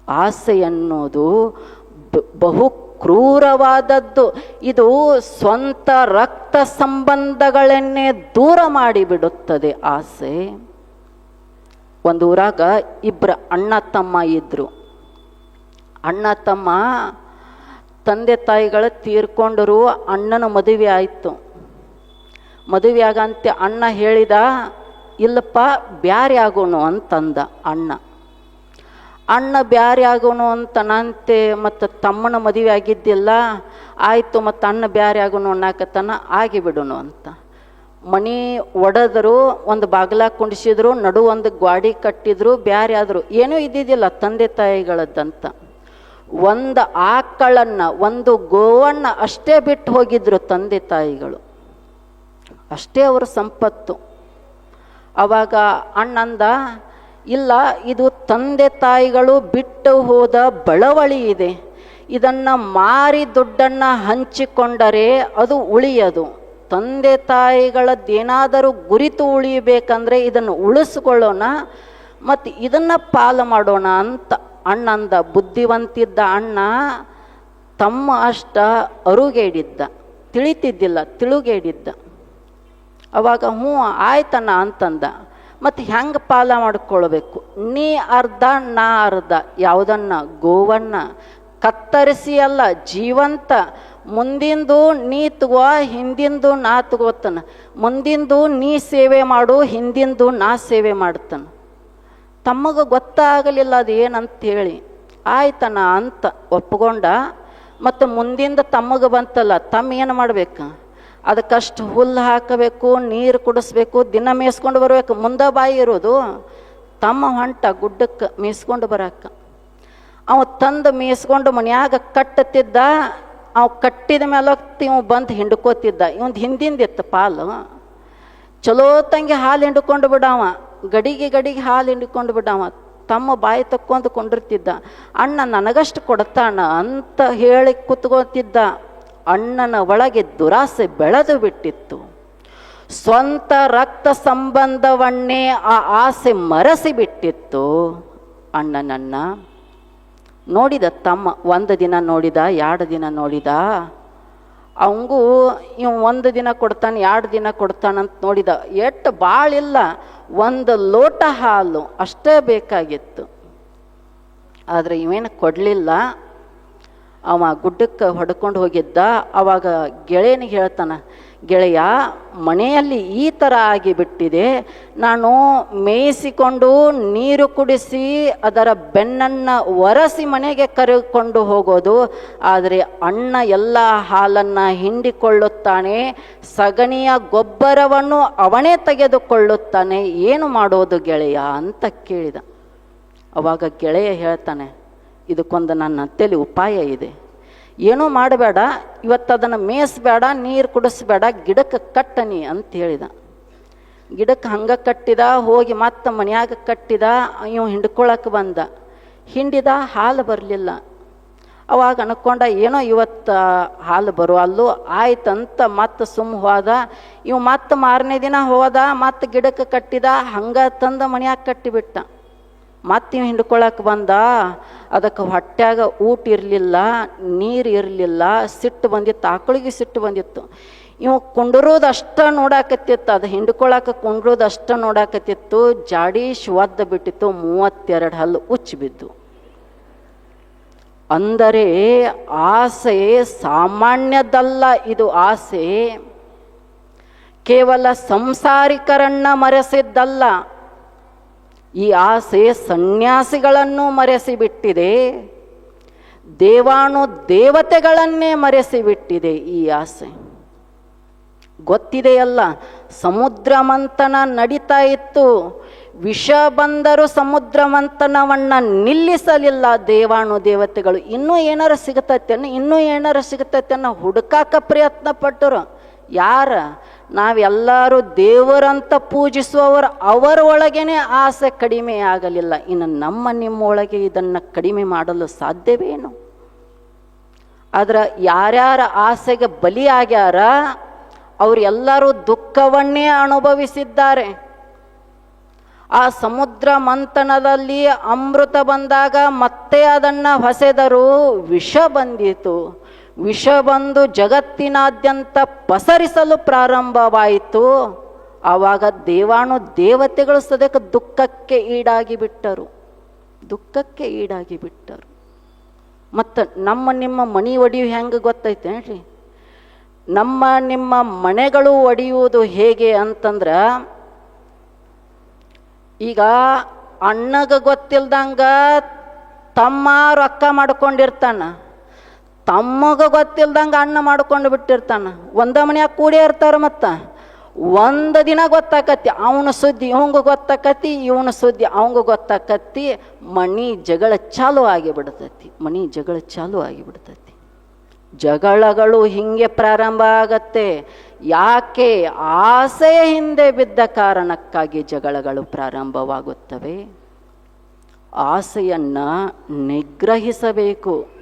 ಆಸೆ ಅನ್ನೋದು ಬಹು ಕ್ರೂರವಾದದ್ದು. ಇದು ಸ್ವಂತ ರಕ್ತ ಸಂಬಂಧಗಳನ್ನೇ ದೂರ ಮಾಡಿಬಿಡುತ್ತದೆ ಆಸೆ. ಒಂದು ಊರಾಗ ಇಬ್ಬರು ಅಣ್ಣ ತಮ್ಮ ಇದ್ರು. ಅಣ್ಣ ತಮ್ಮ ತಂದೆ ತಾಯಿಗಳು ತೀರ್ಕೊಂಡರು. ಅಣ್ಣನ ಮದುವೆ ಆಯಿತು. ಮದುವೆ ಆಗಂತೆ ಅಣ್ಣ ಹೇಳಿದ, ಇಲ್ಲಪ್ಪ ಬ್ಯಾರೆ ಆಗೋನು ಅಂತಂದ ಅಣ್ಣ. ಅಣ್ಣ ಬ್ಯಾರೆ ಆಗೋನು ಅಂತನಂತೆ, ಮತ್ತು ತಮ್ಮನ ಮದುವೆ ಆಗಿದ್ದಿಲ್ಲ. ಆಯಿತು, ಮತ್ತು ಅಣ್ಣ ಬ್ಯಾರೆ ಆಗೋನು ಅನ್ನಕತ್ತಾನ, ಆಗಿಬಿಡೋನು ಅಂತ. ಮನೆ ಒಡೆದರು, ಒಂದು ಬಾಗಿಲ ಕುಂಡಿಸಿದ್ರು, ನಡು ಒಂದು ಗ್ವಾಡಿ ಕಟ್ಟಿದ್ರು, ಬ್ಯಾರೆ ಆದರು. ಏನೂ ಇದ್ದಿದ್ದಿಲ್ಲ ತಂದೆ ತಾಯಿಗಳದ್ದಂತ. ಒಂದು ಆಕಳನ್ನು, ಒಂದು ಗೋವನ್ನು ಅಷ್ಟೇ ಬಿಟ್ಟು ಹೋಗಿದ್ರು ತಂದೆ ತಾಯಿಗಳು. ಅಷ್ಟೇ ಅವರ ಸಂಪತ್ತು. ಆವಾಗ ಅಣ್ಣಂದ, ಇಲ್ಲ, ಇದು ತಂದೆ ತಾಯಿಗಳು ಬಿಟ್ಟು ಹೋದ ಬಳವಳಿ ಇದೆ. ಇದನ್ನು ಮಾರಿ ದುಡ್ಡನ್ನು ಹಂಚಿಕೊಂಡರೆ ಅದು ಉಳಿಯದು. ತಂದೆ ತಾಯಿಗಳದ್ದೇನಾದರೂ ಗುರಿತು ಉಳಿಯಬೇಕಂದ್ರೆ ಇದನ್ನು ಉಳಿಸ್ಕೊಳ್ಳೋಣ ಮತ್ತು ಇದನ್ನು ಪಾಲು ಮಾಡೋಣ ಅಂತ ಅಣ್ಣಂದ. ಬುದ್ಧಿವಂತಿದ್ದ ಅಣ್ಣ ತಮ್ಮ ಅಷ್ಟ ಅರುಗೇಡಿದ್ದ, ತಿಳಿತಿದ್ದಿಲ್ಲ, ತಿಳುಗೇಡಿದ್ದ. ಅವಾಗ ಹ್ಞೂ ಆಯ್ತಣ್ಣ ಅಂತಂದ. ಮತ್ತು ಹೆಂಗೆ ಪಾಲ ಮಾಡ್ಕೊಳ್ಬೇಕು? ನೀ ಅರ್ಧ ನಾ ಅರ್ಧ. ಯಾವುದನ್ನು? ಗೋವನ್ನು ಕತ್ತರಿಸಿ ಅಲ್ಲ, ಜೀವಂತ. ಮುಂದಿಂದು ನೀ ತಗೋ, ಹಿಂದಿಂದು ನಾ ತಗೋತಾನ. ಮುಂದಿಂದು ನೀ ಸೇವೆ ಮಾಡು, ಹಿಂದಿಂದು ನಾ ಸೇವೆ ಮಾಡ್ತಾನೆ. ತಮಗೆ ಗೊತ್ತಾಗಲಿಲ್ಲ ಅದು ಏನಂತೇಳಿ. ಆಯ್ತಣ್ಣ ಅಂತ ಒಪ್ಕೊಂಡ. ಮತ್ತು ಮುಂದಿಂದ ತಮಗೆ ಬಂತಲ್ಲ, ತಮ್ಮ ಏನು ಮಾಡ್ಬೇಕು? ಅದಕ್ಕಷ್ಟು ಹುಲ್ಲು ಹಾಕಬೇಕು, ನೀರು ಕುಡಿಸ್ಬೇಕು, ದಿನ ಮೇಯಿಸ್ಕೊಂಡು ಬರ್ಬೇಕು. ಮುಂದೆ ಬಾಯಿ ಇರೋದು. ತಮ್ಮ ಹೊಂಟ ಗುಡ್ಡಕ್ಕೆ ಮೇಯಿಸ್ಕೊಂಡು ಬರಕ್ಕೆ. ಅವ ತಂದು ಮೇಯಿಸ್ಕೊಂಡು ಮನ್ಯಾಗ ಕಟ್ಟುತ್ತಿದ್ದ. ಅವ ಕಟ್ಟಿದ ಮೇಲೆ ಇವ್ ಬಂದು ಹಿಂಡ್ಕೋತಿದ್ದ. ಇವಂದು ಹಿಂದಿಂದಿತ್ತು ಪಾಲು. ಚಲೋ ತಂಗಿ ಹಾಲು ಹಿಂಡ್ಕೊಂಡು ಬಿಡವ, ಗಡಿಗೆ ಹಾಲು ಹಿಂಡ್ಕೊಂಡು ಬಿಡವ. ತಮ್ಮ ಬಾಯಿ ತಕ್ಕೊಂಡು ಕೊಂಡಿರ್ತಿದ್ದ. ಅಣ್ಣ ನನಗಷ್ಟು ಕೊಡ್ತಾನ ಅಂತ ಹೇಳಿ ಕೂತ್ಕೋತಿದ್ದ. ಅಣ್ಣನ ಒಳಗೆ ದುರಾಸೆ ಬೆಳೆದು ಬಿಟ್ಟಿತ್ತು. ಸ್ವಂತ ರಕ್ತ ಸಂಬಂಧವನ್ನೇ ಆ ಆಸೆ ಮರೆಸಿ ಬಿಟ್ಟಿತ್ತು ಅಣ್ಣನನ್ನ. ನೋಡಿದ ತಮ್ಮ, ಒಂದು ದಿನ ನೋಡಿದ, 2 ದಿನ ನೋಡಿದ. ಅವಂಗೂ ಇವ್ 1 ದಿನ ಕೊಡ್ತಾನೆ, 2 ದಿನ ಕೊಡ್ತಾನಂತ ನೋಡಿದ. ಎಷ್ಟು ಭಾಳಿಲ್ಲ, 1 ಲೋಟ ಹಾಲು ಅಷ್ಟೇ ಬೇಕಾಗಿತ್ತು. ಆದರೆ ಇವೇನು ಕೊಡಲಿಲ್ಲ. ಅವ ಗುಡ್ಡಕ್ಕೆ ಹೊಡ್ಕೊಂಡು ಹೋಗಿದ್ದ. ಆವಾಗ ಗೆಳೆಯನಿಗೆ ಹೇಳ್ತಾನೆ, ಗೆಳೆಯ, ಮನೆಯಲ್ಲಿ ಈ ಥರ ಆಗಿಬಿಟ್ಟಿದೆ. ನಾನು ಮೇಯಿಸಿಕೊಂಡು ನೀರು ಕುಡಿಸಿ ಅದರ ಬೆನ್ನನ್ನು ಒರೆಸಿ ಮನೆಗೆ ಕರೆದುಕೊಂಡು ಹೋಗೋದು. ಆದರೆ ಅಣ್ಣ ಎಲ್ಲ ಹಾಲನ್ನು ಹಿಂಡಿಕೊಳ್ಳುತ್ತಾನೆ, ಸಗಣಿಯ ಗೊಬ್ಬರವನ್ನು ಅವನೇ ತೆಗೆದುಕೊಳ್ಳುತ್ತಾನೆ. ಏನು ಮಾಡೋದು ಗೆಳೆಯ ಅಂತ ಕೇಳಿದ. ಅವಾಗ ಗೆಳೆಯ ಹೇಳ್ತಾನೆ, ಇದಕ್ಕೊಂದು ನನ್ನ ತಲೆ ಉಪಾಯ ಇದೆ. ಏನೂ ಮಾಡಬೇಡ, ಇವತ್ತು ಅದನ್ನು ಮೇಯಿಸ್ಬೇಡ, ನೀರು ಕುಡಿಸ್ಬೇಡ, ಗಿಡಕ್ಕೆ ಕಟ್ಟನಿ ಅಂತ ಹೇಳಿದ. ಗಿಡಕ್ಕೆ ಹಂಗೆ ಕಟ್ಟಿದ. ಹೋಗಿ ಮತ್ತೆ ಮನ್ಯಾಗ ಕಟ್ಟಿದ. ಇವು ಹಿಂಡ್ಕೊಳಕ್ಕೆ ಬಂದ. ಹಿಂಡಿದ, ಹಾಲು ಬರಲಿಲ್ಲ. ಅವಾಗ ಅನ್ಕೊಂಡ, ಏನೋ ಇವತ್ತು ಹಾಲು ಬರುವಲ್ಲೂ ಆಯ್ತಂತ ಮತ್ತೆ ಸುಮ್ಮ ಹೋದ. ಇವು ಮತ್ತೆ ಮಾರನೇ ದಿನ ಹೋದ, ಮತ್ತೆ ಗಿಡಕ್ಕೆ ಕಟ್ಟಿದ. ಹಂಗೆ ತಂದು ಮನ್ಯಾಗ ಕಟ್ಟಿಬಿಟ್ಟ. ಮತ್ತೆ ಇವು ಹಿಂಡ್ಕೊಳಕ್ಕೆ ಬಂದ. ಅದಕ್ಕೆ ಹೊಟ್ಯಾಗ ಊಟ ಇರಲಿಲ್ಲ, ನೀರು ಇರಲಿಲ್ಲ. ಸಿಟ್ಟು ಬಂದಿತ್ತು, ಆಕಳಿಗೆ ಸಿಟ್ಟು ಬಂದಿತ್ತು. ಇವು ಕುಂಡ್ರೋದು ಅಷ್ಟ ನೋಡಾಕತ್ತಿತ್ತು, ಅದು ಹಿಂಡ್ಕೊಳಕ್ಕೆ ಕುಂಡ್ರೋದು ಅಷ್ಟ ನೋಡಾಕತ್ತಿತ್ತು. ಜಾಡಿ ಒದ್ದು ಬಿಟ್ಟಿತ್ತು. 32 ಹಲ್ಲು ಉಚ್ಚಿಬಿದ್ದು. ಅಂದರೆ ಆಸೆ ಸಾಮಾನ್ಯದಲ್ಲ. ಇದು ಆಸೆ ಕೇವಲ ಸಂಸಾರಿಕರನ್ನ ಮರೆಸಿದ್ದಲ್ಲ. ಈ ಆಸೆ ಸನ್ಯಾಸಿಗಳನ್ನು ಮರೆಸಿಬಿಟ್ಟಿದೆ. ದೇವಾನು ದೇವತೆಗಳನ್ನೇ ಮರೆಸಿಬಿಟ್ಟಿದೆ ಈ ಆಸೆ. ಗೊತ್ತಿದೆಯಲ್ಲ, ಸಮುದ್ರ ಮಂಥನ ನಡೀತಾ ಇತ್ತು. ವಿಷ ಬಂದರೂ ಸಮುದ್ರ ಮಂಥನವನ್ನು ನಿಲ್ಲಿಸಲಿಲ್ಲ ದೇವಾನು ದೇವತೆಗಳು. ಇನ್ನೂ ಏನಾರು ಸಿಗತೈತೆನ್ನ, ಇನ್ನೂ ಏನಾರು ಸಿಗತೈತೆನ್ನ ಹುಡುಕಾಕ ಪ್ರಯತ್ನ ಪಟ್ಟರು. ಯಾರ? ನಾವೆಲ್ಲರೂ ದೇವರಂತ ಪೂಜಿಸುವವರು. ಅವರ ಒಳಗೇನೆ ಆಸೆ ಕಡಿಮೆ ಆಗಲಿಲ್ಲ. ಇನ್ನು ನಿಮ್ಮೊಳಗೆ ಇದನ್ನು ಕಡಿಮೆ ಮಾಡಲು ಸಾಧ್ಯವೇನು? ಆದ್ರೆ ಯಾರ್ಯಾರ ಆಸೆಗೆ ಬಲಿಯಾಗ್ಯಾರ ಅವರೆಲ್ಲರೂ ದುಃಖವನ್ನೇ ಅನುಭವಿಸಿದ್ದಾರೆ. ಆ ಸಮುದ್ರ ಮಂಥನದಲ್ಲಿ ಅಮೃತ ಬಂದಾಗ ಮತ್ತೆ ಅದನ್ನು ಹೊಸೆದರು, ವಿಷ ಬಂದಿತು. ವಿಷ ಬಂದು ಜಗತ್ತಿನಾದ್ಯಂತ ಪಸರಿಸಲು ಪ್ರಾರಂಭವಾಯಿತು. ಆವಾಗ ದೇವಾನು ದೇವತೆಗಳು ಸದಕ್ಕೆ ದುಃಖಕ್ಕೆ ಈಡಾಗಿ ಬಿಟ್ಟರು. ಮತ್ತು ನಮ್ಮ ನಿಮ್ಮ ಮನೆ ಒಡೆಯು ಹೆಂಗೆ ಗೊತ್ತೈತೇನ್ರಿ? ನಮ್ಮ ನಿಮ್ಮ ಮನೆಗಳು ಒಡೆಯುವುದು ಹೇಗೆ ಅಂತಂದ್ರೆ, ಈಗ ಅಣ್ಣಗೆ ಗೊತ್ತಿಲ್ದಂಗ ತಮ್ಮ ರೊಕ್ಕ ಮಾಡ್ಕೊಂಡಿರ್ತಾನ, ತಮಗೆ ಗೊತ್ತಿಲ್ದಂಗೆ ಅಣ್ಣ ಮಾಡ್ಕೊಂಡು ಬಿಟ್ಟಿರ್ತಾನ. ಒಂದ ಮನ್ಯಾಗ ಕೂಡಿ ಇರ್ತಾರ. ಮತ್ತು ಒಂದು ದಿನ ಗೊತ್ತಾಕತಿ ಅವನ ಸುದ್ದಿ ಇವಂಗ ಗೊತ್ತಾಕತಿ, ಇವನ ಸುದ್ದಿ ಅವಂಗ ಗೊತ್ತಾಕತಿ. ಮನೆ ಜಗಳ ಚಾಲು ಆಗಿಬಿಡ್ತೈತಿ. ಜಗಳಗಳು ಹಿಂಗೆ ಪ್ರಾರಂಭ ಆಗತ್ತೆ. ಯಾಕೆ? ಆಸೆಯ ಹಿಂದೆ ಬಿದ್ದ ಕಾರಣಕ್ಕಾಗಿ ಜಗಳಗಳು ಪ್ರಾರಂಭವಾಗುತ್ತವೆ. ಆಸೆಯನ್ನು ನಿಗ್ರಹಿಸಬೇಕು.